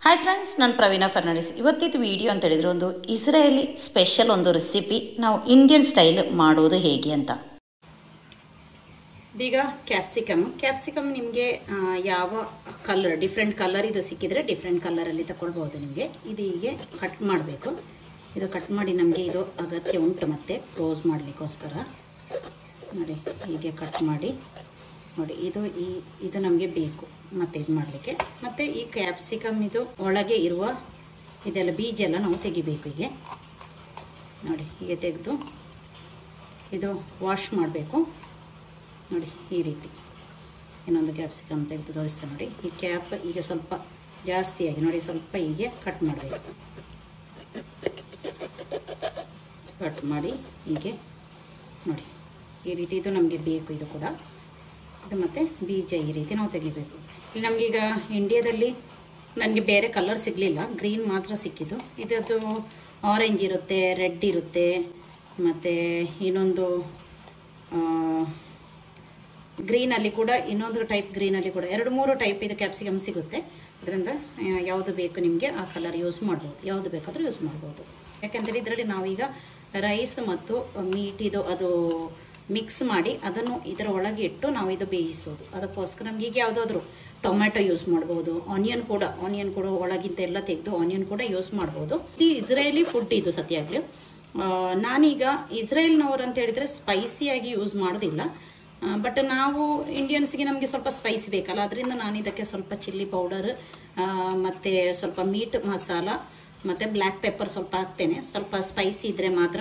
Hi friends, ನಾನು Praveena Fernandes. ಇವತ್ತಿದ್ದು video ಅಂತ ಹೇಳಿದರೆ ಒಂದು ಇಸ್ರೇಲಿ ಸ್ಪೆಷಲ್ ಒಂದು ರೆಸಿಪಿ ನಾವು ಇಂಡಿಯನ್ ಸ್ಟೈಲ್ ಮಾಡೋದು ಹೇಗೆ ಅಂತ. ಈಗ ಕ್ಯಾಪ್ಸಿಕಮ್ ನಿಮಗೆ ಯಾವ ಕಲರ್ ಡಿಫ್ರೆಂಟ್ ಕಲರ್ ಇದು ಸಿಕ್ಕಿದ್ರೆ ಡಿಫ್ರೆಂಟ್ ಕಲರಲ್ಲಿ ತಗೊಳ್ಬೋದು. ನಿಮಗೆ ಇದು ಹೀಗೆ ಕಟ್ ಮಾಡಬೇಕು. ಇದು ಕಟ್ ಮಾಡಿ ನಮಗೆ ಇದು ಅಗತ್ಯ ಉಂಟು ಮತ್ತೆ ಕ್ಲೋಸ್ ಮಾಡಲಿಕ್ಕೋಸ್ಕರ ನೋಡಿ ಹೀಗೆ ಕಟ್ ಮಾಡಿ ನೋಡಿ. ಇದು ನಮಗೆ ಬೇಕು ಮತ್ತೆ ಇದು ಮಾಡಲಿಕ್ಕೆ. ಮತ್ತು ಈ ಕ್ಯಾಪ್ಸಿಕಮ್ ಇದು ಒಳಗೆ ಇರುವ ಇದೆಲ್ಲ ಬೀಜ ಎಲ್ಲ ನಾವು ತೆಗಿಬೇಕು. ಹೀಗೆ ನೋಡಿ, ಹೀಗೆ ತೆಗೆದು ಇದು ವಾಶ್ ಮಾಡಬೇಕು ನೋಡಿ. ಈ ರೀತಿ ಇನ್ನೊಂದು ಕ್ಯಾಪ್ಸಿಕಮ್ ತೆಗೆದು ತೋರಿಸ್ತೇನೆ ನೋಡಿ. ಈ ಕ್ಯಾಪ್ ಈಗ ಸ್ವಲ್ಪ ಜಾಸ್ತಿಯಾಗಿ ನೋಡಿ, ಸ್ವಲ್ಪ ಹೀಗೆ ಕಟ್ ಮಾಡಬೇಕು. ಕಟ್ ಮಾಡಿ ಹೀಗೆ ನೋಡಿ ಈ ರೀತಿ ಇದು ನಮಗೆ ಬೇಕು. ಇದು ಕೂಡ ಇದು ಮತ್ತು ಬೀಜ ಈ ರೀತಿ ನಾವು ತೆಗಿಬೇಕು. ಇಲ್ಲಿ ನಮಗೀಗ ಇಂಡಿಯಾದಲ್ಲಿ ನನಗೆ ಬೇರೆ ಕಲರ್ ಸಿಗಲಿಲ್ಲ, ಗ್ರೀನ್ ಮಾತ್ರ ಸಿಕ್ಕಿದ್ದು. ಇದದ್ದು ಆರೆಂಜ್ ಇರುತ್ತೆ, ರೆಡ್ ಇರುತ್ತೆ, ಮತ್ತು ಇನ್ನೊಂದು ಗ್ರೀನಲ್ಲಿ ಕೂಡ ಇನ್ನೊಂದು ಟೈಪ್ ಗ್ರೀನಲ್ಲಿ ಕೂಡ 2-3 ಟೈಪ್ ಇದು ಕ್ಯಾಪ್ಸಿಕಮ್ ಸಿಗುತ್ತೆ. ಅದರಿಂದ ಯಾವುದು ಬೇಕು ನಿಮಗೆ ಆ ಕಲರ್ ಯೂಸ್ ಮಾಡ್ಬೋದು, ಯಾವುದು ಬೇಕಾದರೂ ಯೂಸ್ ಮಾಡ್ಬೋದು. ಯಾಕೆಂದರೆ ಇದರಲ್ಲಿ ನಾವೀಗ ರೈಸ್ ಮತ್ತು ಮೀಟ್ ಇದು ಅದು ಮಿಕ್ಸ್ ಮಾಡಿ ಅದನ್ನು ಇದರ ಒಳಗೆ ಇಟ್ಟು ನಾವು ಇದು ಬೇಯಿಸೋದು. ಅದಕ್ಕೋಸ್ಕರ ನಮ್ಗೆ ಈಗ ಯಾವುದಾದ್ರೂ ಟೊಮೆಟೊ ಯೂಸ್ ಮಾಡ್ಬೋದು, ಆನಿಯನ್ ಕೂಡ ಒಳಗಿಂತ ಎಲ್ಲ ತೆಗೆದು ಆನಿಯನ್ ಕೂಡ ಯೂಸ್ ಮಾಡ್ಬೋದು. ಇದು ಇಸ್ರೇಲಿ ಫುಡ್ ಇದು ಸತ್ಯಾಗ್ಲೂ. ನಾನೀಗ ಇಸ್ರೇಲ್ನವರು ಅಂತ ಹೇಳಿದರೆ ಸ್ಪೈಸಿಯಾಗಿ ಯೂಸ್ ಮಾಡೋದಿಲ್ಲ. ಬಟ್ ನಾವು ಇಂಡಿಯನ್ಸ್ಗೆ ನಮಗೆ ಸ್ವಲ್ಪ ಸ್ಪೈಸಿ ಬೇಕಲ್ಲ, ಅದರಿಂದ ನಾನು ಇದಕ್ಕೆ ಸ್ವಲ್ಪ ಚಿಲ್ಲಿ ಪೌಡರ್ ಮತ್ತು ಸ್ವಲ್ಪ ಮೀಟ್ ಮಸಾಲ ಮತ್ತು ಬ್ಲ್ಯಾಕ್ ಪೆಪ್ಪರ್ ಸ್ವಲ್ಪ ಹಾಕ್ತೇನೆ. ಸ್ವಲ್ಪ ಸ್ಪೈಸಿ ಇದ್ದರೆ ಮಾತ್ರ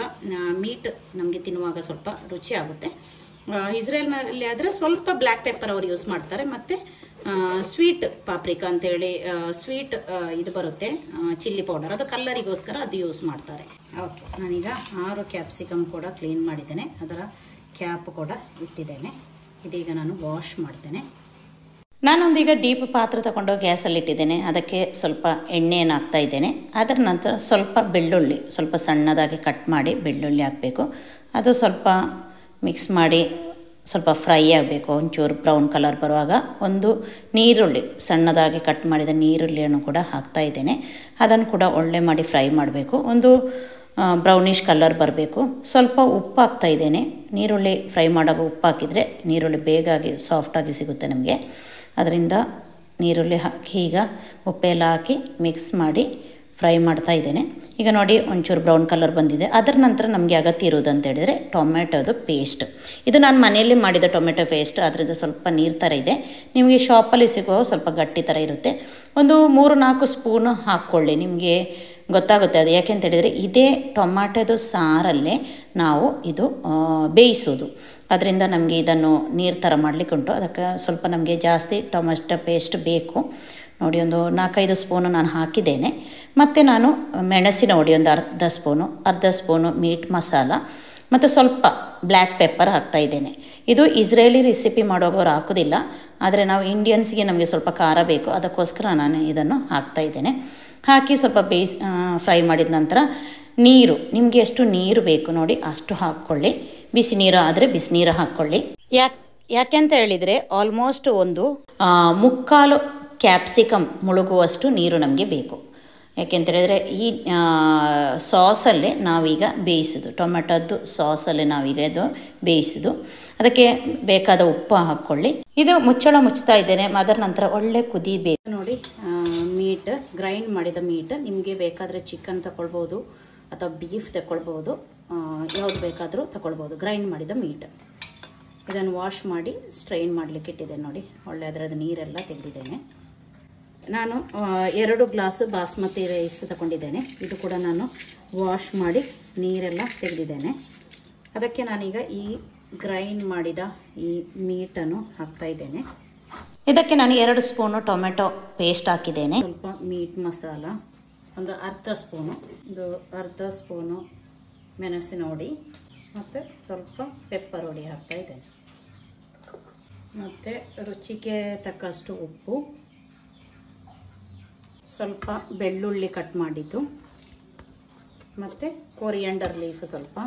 ಮೀಟ್ ನಮಗೆ ತಿನ್ನುವಾಗ ಸ್ವಲ್ಪ ರುಚಿ ಆಗುತ್ತೆ. ಇಸ್ರೇಲ್ನಲ್ಲಿ ಆದರೆ ಸ್ವಲ್ಪ ಬ್ಲ್ಯಾಕ್ ಪೆಪ್ಪರ್ ಅವರು ಯೂಸ್ ಮಾಡ್ತಾರೆ. ಮತ್ತು ಸ್ವೀಟ್ ಪಾಪ್ರಿಕಾ ಅಂತೇಳಿ ಸ್ವೀಟ್ ಇದು ಬರುತ್ತೆ ಚಿಲ್ಲಿ ಪೌಡರ್, ಅದು ಕಲ್ಲರಿಗೋಸ್ಕರ ಅದು ಯೂಸ್ ಮಾಡ್ತಾರೆ. ಓಕೆ, ನಾನೀಗ 6 ಕ್ಯಾಪ್ಸಿಕಮ್ ಕೂಡ ಕ್ಲೀನ್ ಮಾಡಿದ್ದೇನೆ, ಅದರ ಕ್ಯಾಪ್ ಕೂಡ ಇಟ್ಟಿದ್ದೇನೆ. ಇದೀಗ ನಾನು ವಾಶ್ ಮಾಡ್ತೇನೆ. ನಾನೊಂದೀಗ ಡೀಪ್ ಪಾತ್ರೆ ತಗೊಂಡು ಗ್ಯಾಸಲ್ಲಿ ಇಟ್ಟಿದ್ದೇನೆ. ಅದಕ್ಕೆ ಸ್ವಲ್ಪ ಎಣ್ಣೆಯನ್ನು ಹಾಕ್ತಾ ಇದ್ದೇನೆ. ಅದರ ನಂತರ ಸ್ವಲ್ಪ ಬೆಳ್ಳುಳ್ಳಿ, ಸ್ವಲ್ಪ ಸಣ್ಣದಾಗಿ ಕಟ್ ಮಾಡಿ ಬೆಳ್ಳುಳ್ಳಿ ಹಾಕಬೇಕು. ಅದು ಸ್ವಲ್ಪ ಮಿಕ್ಸ್ ಮಾಡಿ ಸ್ವಲ್ಪ ಫ್ರೈ ಆಗಬೇಕು, ಒಂಚೂರು ಬ್ರೌನ್ ಕಲರ್ ಬರುವಾಗ ಒಂದು ನೀರುಳ್ಳಿ, ಸಣ್ಣದಾಗಿ ಕಟ್ ಮಾಡಿದ ನೀರುಳ್ಳಿಯನ್ನು ಕೂಡ ಹಾಕ್ತಾ ಇದ್ದೇನೆ. ಅದನ್ನು ಕೂಡ ಒಳ್ಳೆ ಮಾಡಿ ಫ್ರೈ ಮಾಡಬೇಕು, ಒಂದು ಬ್ರೌನಿಷ್ ಕಲರ್ ಬರಬೇಕು. ಸ್ವಲ್ಪ ಉಪ್ಪು ಹಾಕ್ತಾ ಇದ್ದೇನೆ. ನೀರುಳ್ಳಿ ಫ್ರೈ ಮಾಡುವಾಗ ಉಪ್ಪು ಹಾಕಿದರೆ ನೀರುಳ್ಳಿ ಬೇಗಾಗಿ ಸಾಫ್ಟಾಗಿ ಸಿಗುತ್ತೆ ನಮಗೆ. ಅದರಿಂದ ನೀರುಳ್ಳಿ ಹಾಕಿ ಈಗ ಉಪ್ಪೆಲ್ಲ ಹಾಕಿ ಮಿಕ್ಸ್ ಮಾಡಿ ಫ್ರೈ ಮಾಡ್ತಾ ಇದ್ದೇನೆ. ಈಗ ನೋಡಿ ಒಂಚೂರು ಬ್ರೌನ್ ಕಲರ್ ಬಂದಿದೆ. ಅದರ ನಂತರ ನಮಗೆ ಅಗತ್ಯ ಇರೋದು ಅಂತ ಹೇಳಿದರೆ ಟೊಮೆಟೊದು ಪೇಸ್ಟ್. ಇದು ನಾನು ಮನೆಯಲ್ಲಿ ಮಾಡಿದ ಟೊಮೆಟೊ ಪೇಸ್ಟ್, ಅದರಿಂದ ಸ್ವಲ್ಪ ನೀರು ಥರ ಇದೆ. ನಿಮಗೆ ಶಾಪಲ್ಲಿ ಸಿಗೋ ಸ್ವಲ್ಪ ಗಟ್ಟಿ ಥರ ಇರುತ್ತೆ. ಒಂದು 3-4 ಸ್ಪೂನು ಹಾಕ್ಕೊಳ್ಳಿ, ನಿಮಗೆ ಗೊತ್ತಾಗುತ್ತೆ ಅದು. ಯಾಕೆಂತ ಹೇಳಿದರೆ ಇದೇ ಟೊಮ್ಯಾಟೊದು ಸಾರಲ್ಲೇ ನಾವು ಇದು ಬೇಯಿಸೋದು. ಅದರಿಂದ ನಮಗೆ ಇದನ್ನು ನೀರು ಥರ ಮಾಡಲಿಕ್ಕೆ ಉಂಟು. ಅದಕ್ಕೆ ಸ್ವಲ್ಪ ನಮಗೆ ಜಾಸ್ತಿ ಟೊಮೆಟೊ ಪೇಸ್ಟ್ ಬೇಕು ನೋಡಿ. ಒಂದು 4-5 ಸ್ಪೂನು ನಾನು ಹಾಕಿದ್ದೇನೆ. ಮತ್ತು ನಾನು ಮೆಣಸಿನ ಹುಡಿ ಒಂದು ಅರ್ಧ ಸ್ಪೂನು ಮೀಟ್ ಮಸಾಲ ಮತ್ತು ಸ್ವಲ್ಪ ಬ್ಲ್ಯಾಕ್ ಪೆಪ್ಪರ್ ಹಾಕ್ತಾಯಿದ್ದೇನೆ. ಇದು ಇಸ್ರೇಲಿ ರೆಸಿಪಿ ಮಾಡೋರು ಹಾಕೋದಿಲ್ಲ, ಆದರೆ ನಾವು ಇಂಡಿಯನ್ಸ್ಗೆ ನಮಗೆ ಸ್ವಲ್ಪ ಖಾರ ಬೇಕು, ಅದಕ್ಕೋಸ್ಕರ ನಾನು ಇದನ್ನು ಹಾಕ್ತಾಯಿದ್ದೇನೆ. ಹಾಕಿ ಸ್ವಲ್ಪ ಫ್ರೈ ಮಾಡಿದ ನಂತರ ನೀರು, ನಿಮಗೆ ಎಷ್ಟು ನೀರು ಬೇಕು ನೋಡಿ ಅಷ್ಟು ಹಾಕ್ಕೊಳ್ಳಿ. ಬಿಸಿ ನೀರು ಆದರೆ ಬಿಸಿ ನೀರು ಹಾಕ್ಕೊಳ್ಳಿ. ಯಾಕೆಂತ ಹೇಳಿದರೆ ಆಲ್ಮೋಸ್ಟ್ ಒಂದು 3/4 ಕ್ಯಾಪ್ಸಿಕಮ್ ಮುಳುಗುವಷ್ಟು ನೀರು ನಮಗೆ ಬೇಕು. ಯಾಕೆಂತ ಹೇಳಿದರೆ ಈ ಸಾಸಲ್ಲೇ ನಾವೀಗ ಬೇಯಿಸೋದು, ಟೊಮೆಟೊದ್ದು ಸಾಸಲ್ಲೇ ನಾವೀಗ ಇದು ಬೇಯಿಸೋದು. ಅದಕ್ಕೆ ಬೇಕಾದ ಉಪ್ಪು ಹಾಕ್ಕೊಳ್ಳಿ. ಇದು ಮುಚ್ಚಳ ಇದ್ದೇನೆ. ಅದರ ನಂತರ ಒಳ್ಳೆ ಕುದಿಬೇಕು ನೋಡಿ. ಮೀಟ್, ಗ್ರೈಂಡ್ ಮಾಡಿದ ಮೀಟ್, ನಿಮಗೆ ಬೇಕಾದರೆ ಚಿಕನ್ ತಗೊಳ್ಬೋದು ಅಥವಾ ಬೀಫ್ ತಗೊಳ್ಬೋದು, ಯಾವುದು ಬೇಕಾದರೂ ತಗೊಳ್ಬೋದು. ಗ್ರೈಂಡ್ ಮಾಡಿದ ಮೀಟ್ ಇದನ್ನು ವಾಶ್ ಮಾಡಿ ಸ್ಟ್ರೈನ್ ಮಾಡಲಿಕ್ಕೆ ಇಟ್ಟಿದ್ದೇನೆ ನೋಡಿ. ಒಳ್ಳೆ ಅದರದ್ದು ನೀರೆಲ್ಲ ತೆಗೆದಿದ್ದೇನೆ. ನಾನು 2 ಗ್ಲಾಸ್ ಬಾಸ್ಮತಿ ರೈಸ್ ತಗೊಂಡಿದ್ದೇನೆ. ಇದು ಕೂಡ ನಾನು ವಾಶ್ ಮಾಡಿ ನೀರೆಲ್ಲ ತೆಗೆದಿದ್ದೇನೆ. ಅದಕ್ಕೆ ನಾನೀಗ ಈ ಗ್ರೈಂಡ್ ಮಾಡಿದ ಈ ಮೀಟನ್ನು ಹಾಕ್ತಾ ಇದ್ದೇನೆ. ಇದಕ್ಕೆ ನಾನು 2 ಸ್ಪೂನು ಟೊಮೆಟೊ ಪೇಸ್ಟ್ ಹಾಕಿದ್ದೇನೆ. ಸ್ವಲ್ಪ ಮೀಟ್ ಮಸಾಲ ಒಂದು ಅರ್ಧ ಸ್ಪೂನು ಮೆಣಸಿನ ಹುಡಿ ಮತ್ತು ಸ್ವಲ್ಪ ಪೆಪ್ಪರ್ ಹುಡಿ ಹಾಕ್ತಾ ಇದ್ದೇನೆ. ಮತ್ತು ರುಚಿಗೆ ತಕ್ಕಷ್ಟು ಉಪ್ಪು, ಸ್ವಲ್ಪ ಬೆಳ್ಳುಳ್ಳಿ ಕಟ್ ಮಾಡಿದ್ದು, ಮತ್ತು ಕೊರಿಯಾಂಡರ್ ಲೀಫ್ ಸ್ವಲ್ಪ.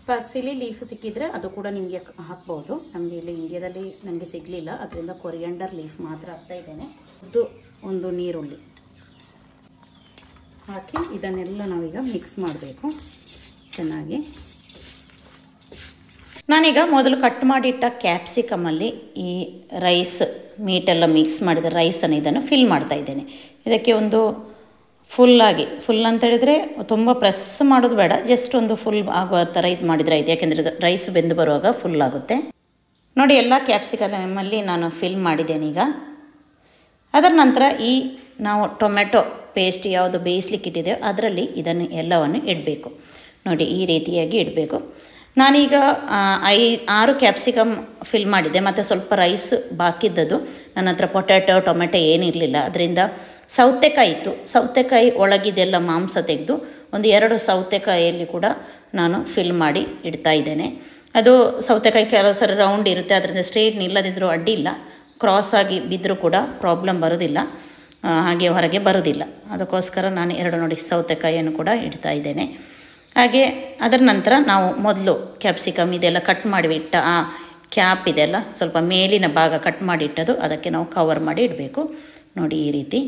ಪಸಿಲಿ ಲೀಫ್ ಸಿಕ್ಕಿದ್ರೆ ಅದು ಕೂಡ ನಿಮಗೆ ಹಾಕ್ಬೋದು. ನಮಗೆ ಇಲ್ಲಿ ಇಂಡಿಯಾದಲ್ಲಿ ನನಗೆ ಸಿಗಲಿಲ್ಲ, ಅದರಿಂದ ಕೊರಿಯಾಂಡರ್ ಲೀಫ್ ಮಾತ್ರ ಹಾಕ್ತಾ ಇದ್ದೇನೆ. ಇದು ಒಂದು ನೀರುಳ್ಳಿ ಹಾಕಿ ಇದನ್ನೆಲ್ಲ ನಾವೀಗ ಮಿಕ್ಸ್ ಮಾಡಬೇಕು ಚೆನ್ನಾಗಿ. ನಾನೀಗ ಮೊದಲು ಕಟ್ ಮಾಡಿಟ್ಟ ಕ್ಯಾಪ್ಸಿಕಮಲ್ಲಿ ಈ ರೈಸ್ ಮೀಟೆಲ್ಲ ಮಿಕ್ಸ್ ಮಾಡಿದ ರೈಸನ್ನು ಇದನ್ನು ಫಿಲ್ ಮಾಡ್ತಾ ಇದ್ದೇನೆ. ಇದಕ್ಕೆ ಒಂದು ಫುಲ್ ಅಂತ ಹೇಳಿದರೆ ತುಂಬ ಪ್ರೆಸ್ ಮಾಡೋದು ಬೇಡ, ಜಸ್ಟ್ ಒಂದು ಫುಲ್ ಆಗುವ ಥರ ಇದು ಮಾಡಿದರೆ ಆಯಿತು. ಯಾಕೆಂದರೆ ರೈಸ್ ಬೆಂದು ಬರುವಾಗ ಫುಲ್ ಆಗುತ್ತೆ ನೋಡಿ. ಎಲ್ಲ ಕ್ಯಾಪ್ಸಿಕಮಲ್ಲಿ ನಾನು ಫಿಲ್ ಮಾಡಿದ್ದೇನೆ. ಈಗ ಅದರ ನಂತರ ಈ ನಾವು ಟೊಮೆಟೊ ಪೇಸ್ಟ್ ಯಾವುದು ಬೇಯಿಸ್ಲಿಕ್ಕೆ ಇಟ್ಟಿದೆಯೋ ಅದರಲ್ಲಿ ಇದನ್ನು ಎಲ್ಲವನ್ನು ಇಡಬೇಕು ನೋಡಿ. ಈ ರೀತಿಯಾಗಿ ಇಡಬೇಕು. ನಾನೀಗ 6 ಕ್ಯಾಪ್ಸಿಕಮ್ ಫಿಲ್ ಮಾಡಿದ್ದೆ ಮತ್ತು ಸ್ವಲ್ಪ ರೈಸ್ ಬಾಕಿದ್ದದು. ನನ್ನ ಹತ್ರ ಪೊಟ್ಯಾಟೊ ಟೊಮೆಟೊ ಏನಿರಲಿಲ್ಲ, ಅದರಿಂದ ಸೌತೆಕಾಯಿ ಇತ್ತು. ಸೌತೆಕಾಯಿ ಒಳಗಿದೆಲ್ಲ ಮಾಂಸ ತೆಗೆದು ಒಂದು 2 ಸೌತೆಕಾಯಿಯಲ್ಲಿ ಕೂಡ ನಾನು ಫಿಲ್ ಮಾಡಿ ಇಡ್ತಾ ಇದ್ದೇನೆ. ಅದು ಸೌತೆಕಾಯಿ ಕೆಲವು ಸರಿ ರೌಂಡ್ ಇರುತ್ತೆ, ಅದರಿಂದ ಸ್ಟ್ರೇಟ್ ನಿಲ್ಲದಿದ್ದರೂ ಅಡ್ಡಿ ಇಲ್ಲ. ಕ್ರಾಸ್ ಆಗಿ ಬಿದ್ದರೂ ಕೂಡ ಪ್ರಾಬ್ಲಮ್ ಬರೋದಿಲ್ಲ, ಹಾಗೆ ಹೊರಗೆ ಬರೋದಿಲ್ಲ. ಅದಕ್ಕೋಸ್ಕರ ನಾನು 2 ನೋಡಿ ಸೌತೆಕಾಯಿಯನ್ನು ಕೂಡ ಇಡ್ತಾ ಇದ್ದೇನೆ. ಹಾಗೆ ಅದರ ನಂತರ ನಾವು ಮೊದಲು ಕ್ಯಾಪ್ಸಿಕಮ್ ಇದೆಲ್ಲ ಕಟ್ ಮಾಡಿಬಿಟ್ಟ ಆ ಕ್ಯಾಪ್ ಇದೆಲ್ಲ ಸ್ವಲ್ಪ ಮೇಲಿನ ಭಾಗ ಕಟ್ ಮಾಡಿಟ್ಟದು, ಅದಕ್ಕೆ ನಾವು ಕವರ್ ಮಾಡಿ ಇಡಬೇಕು ನೋಡಿ. ಈ ರೀತಿ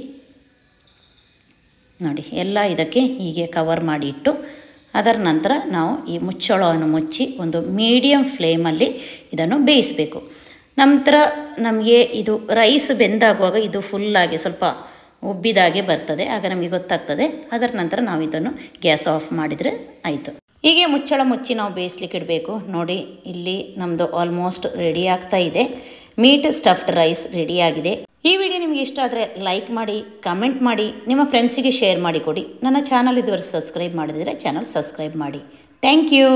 ನೋಡಿ ಎಲ್ಲ ಇದಕ್ಕೆ ಹೀಗೆ ಕವರ್ ಮಾಡಿ ಇಟ್ಟು ಅದರ ನಂತರ ನಾವು ಈ ಮುಚ್ಚಳವನ್ನು ಮುಚ್ಚಿ ಒಂದು ಮೀಡಿಯಮ್ ಫ್ಲೇಮಲ್ಲಿ ಇದನ್ನು ಬೇಯಿಸಬೇಕು. ನಂತರ ನಮಗೆ ಇದು ರೈಸ್ ಬೆಂದಾಗುವಾಗ ಇದು ಫುಲ್ಲಾಗಿ ಸ್ವಲ್ಪ ಉಬ್ಬಿದಾಗೆ ಬರ್ತದೆ, ಆಗ ನಮಗೆ ಗೊತ್ತಾಗ್ತದೆ. ಅದರ ನಂತರ ನಾವು ಇದನ್ನು ಗ್ಯಾಸ್ ಆಫ್ ಮಾಡಿದರೆ ಆಯಿತು. ಹೀಗೆ ಮುಚ್ಚಳ ಮುಚ್ಚಿ ನಾವು ಬೇಯಿಸ್ಲಿಕ್ಕೆ ಇಡಬೇಕು ನೋಡಿ. ಇಲ್ಲಿ ನಮ್ಮದು ಆಲ್ಮೋಸ್ಟ್ ರೆಡಿ ಆಗ್ತಾ ಇದೆ. ಮೀಟ್ ಸ್ಟಫ್ಡ್ ರೈಸ್ ರೆಡಿಯಾಗಿದೆ. ಈ ವಿಡಿಯೋ ನಿಮಗೆ ಇಷ್ಟ ಆದರೆ ಲೈಕ್ ಮಾಡಿ, ಕಮೆಂಟ್ ಮಾಡಿ, ನಿಮ್ಮ ಫ್ರೆಂಡ್ಸಿಗೆ ಶೇರ್ ಮಾಡಿ ಕೊಡಿ. ನನ್ನ ಚಾನಲ್ ಇದುವರೆಗೆ ಸಬ್ಸ್ಕ್ರೈಬ್ ಮಾಡಿದರೆ ಚಾನಲ್ ಸಬ್ಸ್ಕ್ರೈಬ್ ಮಾಡಿ. Thank you.